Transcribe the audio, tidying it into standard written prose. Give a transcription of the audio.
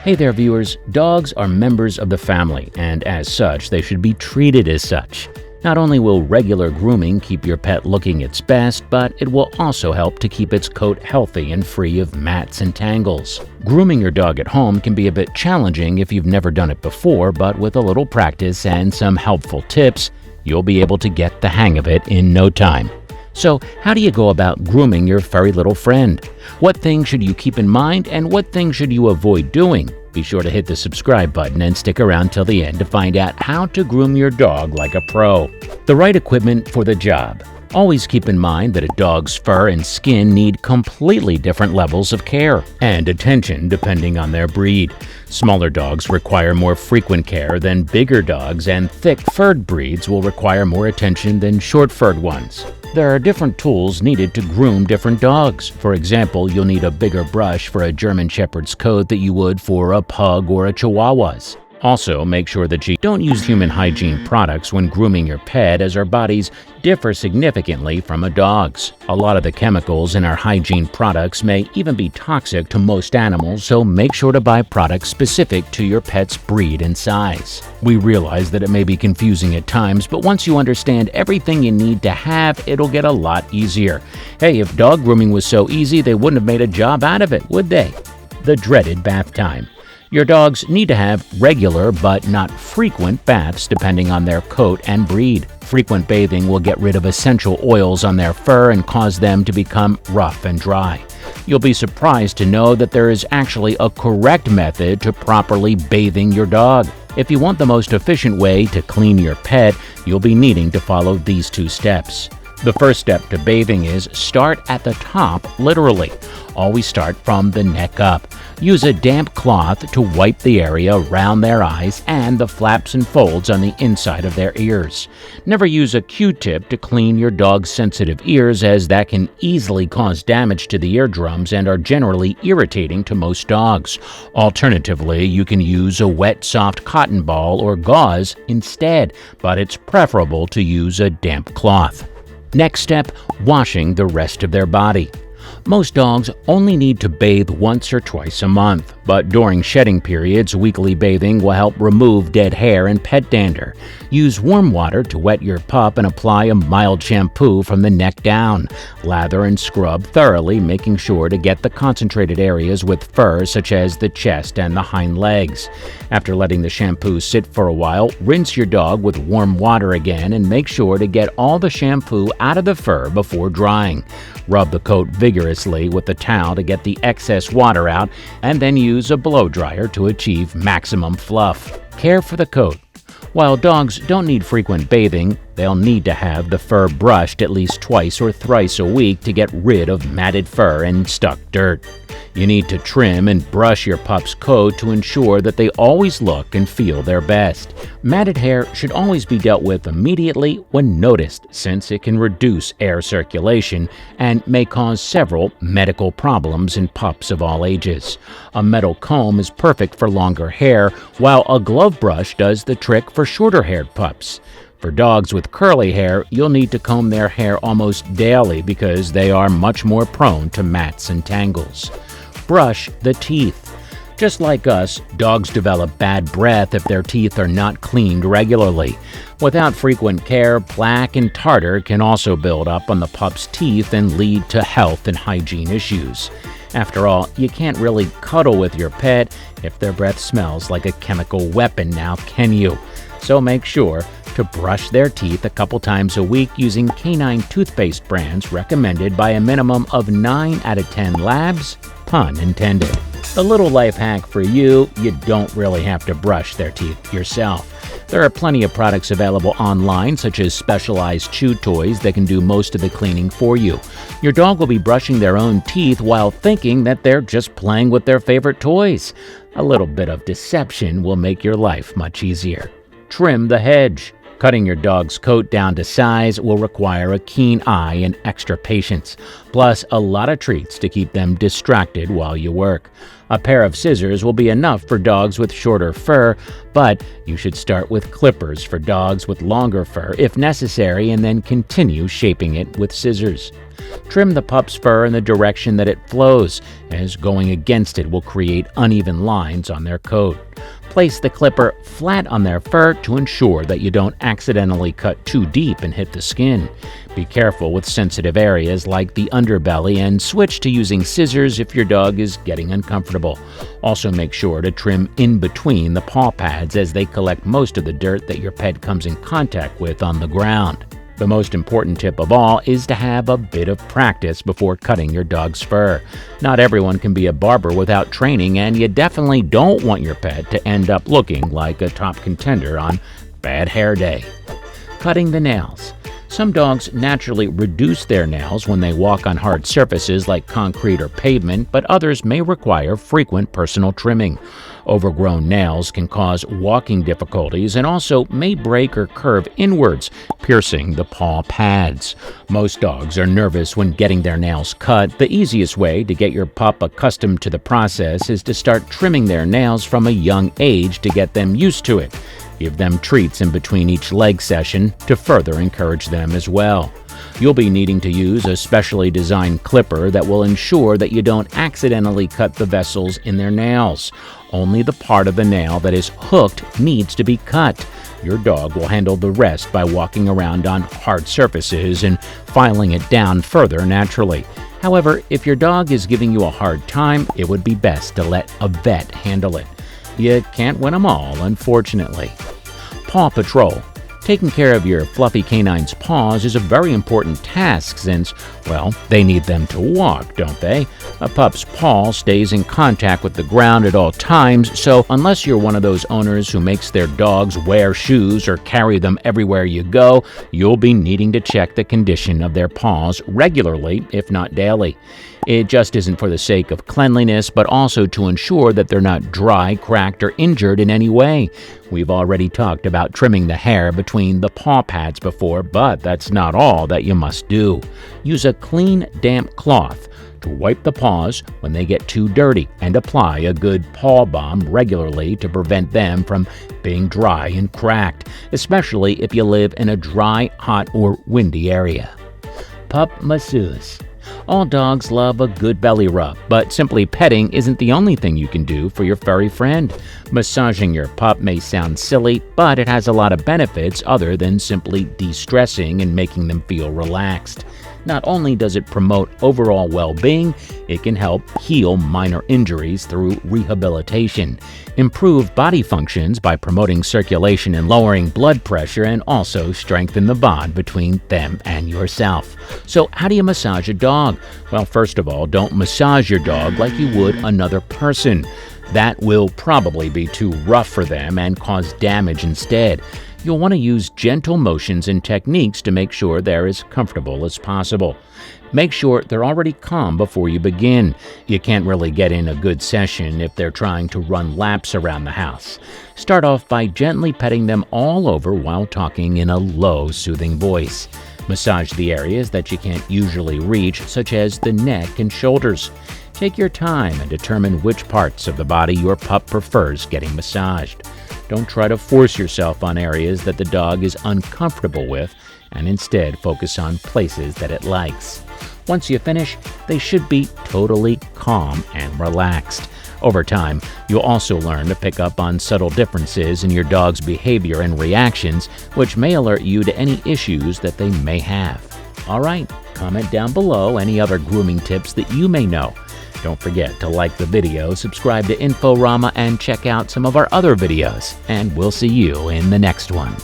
Hey there, viewers. Dogs are members of the family, and as such, they should be treated as such. Not only will regular grooming keep your pet looking its best, but it will also help to keep its coat healthy and free of mats and tangles. Grooming your dog at home can be a bit challenging if you've never done it before, but with a little practice and some helpful tips, you'll be able to get the hang of it in no time. So, how do you go about grooming your furry little friend? What things should you keep in mind, and what things should you avoid doing? Be sure to hit the subscribe button and stick around till the end to find out how to groom your dog like a pro. The right equipment for the job. Always keep in mind that a dog's fur and skin need completely different levels of care and attention depending on their breed. Smaller dogs require more frequent care than bigger dogs, and thick-furred breeds will require more attention than short-furred ones. There are different tools needed to groom different dogs. For example, you'll need a bigger brush for a German Shepherd's coat than you would for a pug or a Chihuahua's. Also, make sure that you don't use human hygiene products when grooming your pet, as our bodies differ significantly from a dog's. A lot of the chemicals in our hygiene products may even be toxic to most animals, so make sure to buy products specific to your pet's breed and size. We realize that it may be confusing at times, but once you understand everything you need to have, it'll get a lot easier. Hey, if dog grooming was so easy, they wouldn't have made a job out of it, would they? The dreaded bath time. Your dogs need to have regular but not frequent baths depending on their coat and breed. Frequent bathing will get rid of essential oils on their fur and cause them to become rough and dry. You'll be surprised to know that there is actually a correct method to properly bathing your dog. If you want the most efficient way to clean your pet, you'll be needing to follow these 2 steps. The first step to bathing is start at the top, literally. Always start from the neck up. Use a damp cloth to wipe the area around their eyes and the flaps and folds on the inside of their ears. Never use a Q-tip to clean your dog's sensitive ears, as that can easily cause damage to the eardrums and are generally irritating to most dogs. Alternatively, you can use a wet, soft cotton ball or gauze instead, but it's preferable to use a damp cloth. Next step, washing the rest of their body. Most dogs only need to bathe once or twice a month, but during shedding periods, weekly bathing will help remove dead hair and pet dander. Use warm water to wet your pup and apply a mild shampoo from the neck down. Lather and scrub thoroughly, making sure to get the concentrated areas with fur such as the chest and the hind legs. After letting the shampoo sit for a while, rinse your dog with warm water again and make sure to get all the shampoo out of the fur before drying. Rub the coat vigorously with the towel to get the excess water out, and then use a blow dryer to achieve maximum fluff. Care for the coat. While dogs don't need frequent bathing, they'll need to have the fur brushed at least twice or thrice a week to get rid of matted fur and stuck dirt. You need to trim and brush your pup's coat to ensure that they always look and feel their best. Matted hair should always be dealt with immediately when noticed, since it can reduce air circulation and may cause several medical problems in pups of all ages. A metal comb is perfect for longer hair, while a glove brush does the trick for shorter-haired pups. For dogs with curly hair, you'll need to comb their hair almost daily because they are much more prone to mats and tangles. Brush the teeth. Just like us, dogs develop bad breath if their teeth are not cleaned regularly. Without frequent care, plaque and tartar can also build up on the pup's teeth and lead to health and hygiene issues. After all, you can't really cuddle with your pet if their breath smells like a chemical weapon, now can you? So make sure to brush their teeth a couple times a week using canine toothpaste brands recommended by a minimum of 9 out of 10 labs, pun intended. A little life hack for you: you don't really have to brush their teeth yourself. There are plenty of products available online, such as specialized chew toys that can do most of the cleaning for you. Your dog will be brushing their own teeth while thinking that they're just playing with their favorite toys. A little bit of deception will make your life much easier. Trim the hedge. Cutting your dog's coat down to size will require a keen eye and extra patience, plus a lot of treats to keep them distracted while you work. A pair of scissors will be enough for dogs with shorter fur, but you should start with clippers for dogs with longer fur if necessary and then continue shaping it with scissors. Trim the pup's fur in the direction that it flows, as going against it will create uneven lines on their coat. Place the clipper flat on their fur to ensure that you don't accidentally cut too deep and hit the skin. Be careful with sensitive areas like the underbelly and switch to using scissors if your dog is getting uncomfortable. Also make sure to trim in between the paw pads as they collect most of the dirt that your pet comes in contact with on the ground. The most important tip of all is to have a bit of practice before cutting your dog's fur. Not everyone can be a barber without training, and you definitely don't want your pet to end up looking like a top contender on bad hair day. Cutting the nails. Some dogs naturally reduce their nails when they walk on hard surfaces like concrete or pavement, but others may require frequent personal trimming. Overgrown nails can cause walking difficulties and also may break or curve inwards, piercing the paw pads. Most dogs are nervous when getting their nails cut. The easiest way to get your pup accustomed to the process is to start trimming their nails from a young age to get them used to it. Give them treats in between each leg session to further encourage them as well. You'll be needing to use a specially designed clipper that will ensure that you don't accidentally cut the vessels in their nails. Only the part of the nail that is hooked needs to be cut. Your dog will handle the rest by walking around on hard surfaces and filing it down further naturally. However, if your dog is giving you a hard time, it would be best to let a vet handle it. You can't win them all, unfortunately. Paw Patrol. Taking care of your fluffy canine's paws is a very important task since, well, they need them to walk, don't they? A pup's paw stays in contact with the ground at all times, so unless you're one of those owners who makes their dogs wear shoes or carry them everywhere you go, you'll be needing to check the condition of their paws regularly, if not daily. It just isn't for the sake of cleanliness, but also to ensure that they're not dry, cracked, or injured in any way. We've already talked about trimming the hair between the paw pads before, but that's not all that you must do. Use a clean, damp cloth to wipe the paws when they get too dirty and apply a good paw balm regularly to prevent them from being dry and cracked, especially if you live in a dry, hot, or windy area. Pup Masseuse. All dogs love a good belly rub, but simply petting isn't the only thing you can do for your furry friend. Massaging your pup may sound silly, but it has a lot of benefits other than simply de-stressing and making them feel relaxed. Not only does it promote overall well-being, it can help heal minor injuries through rehabilitation, improve body functions by promoting circulation and lowering blood pressure, and also strengthen the bond between them and yourself. So how do you massage a dog? Well, first of all, don't massage your dog like you would another person. That will probably be too rough for them and cause damage instead. You'll want to use gentle motions and techniques to make sure they're as comfortable as possible. Make sure they're already calm before you begin. You can't really get in a good session if they're trying to run laps around the house. Start off by gently petting them all over while talking in a low, soothing voice. Massage the areas that you can't usually reach, such as the neck and shoulders. Take your time and determine which parts of the body your pup prefers getting massaged. Don't try to force yourself on areas that the dog is uncomfortable with, and instead focus on places that it likes. Once you finish, they should be totally calm and relaxed. Over time, you'll also learn to pick up on subtle differences in your dog's behavior and reactions, which may alert you to any issues that they may have. All right, comment down below any other grooming tips that you may know. Don't forget to like the video, subscribe to INFORAMA, and check out some of our other videos. And we'll see you in the next one.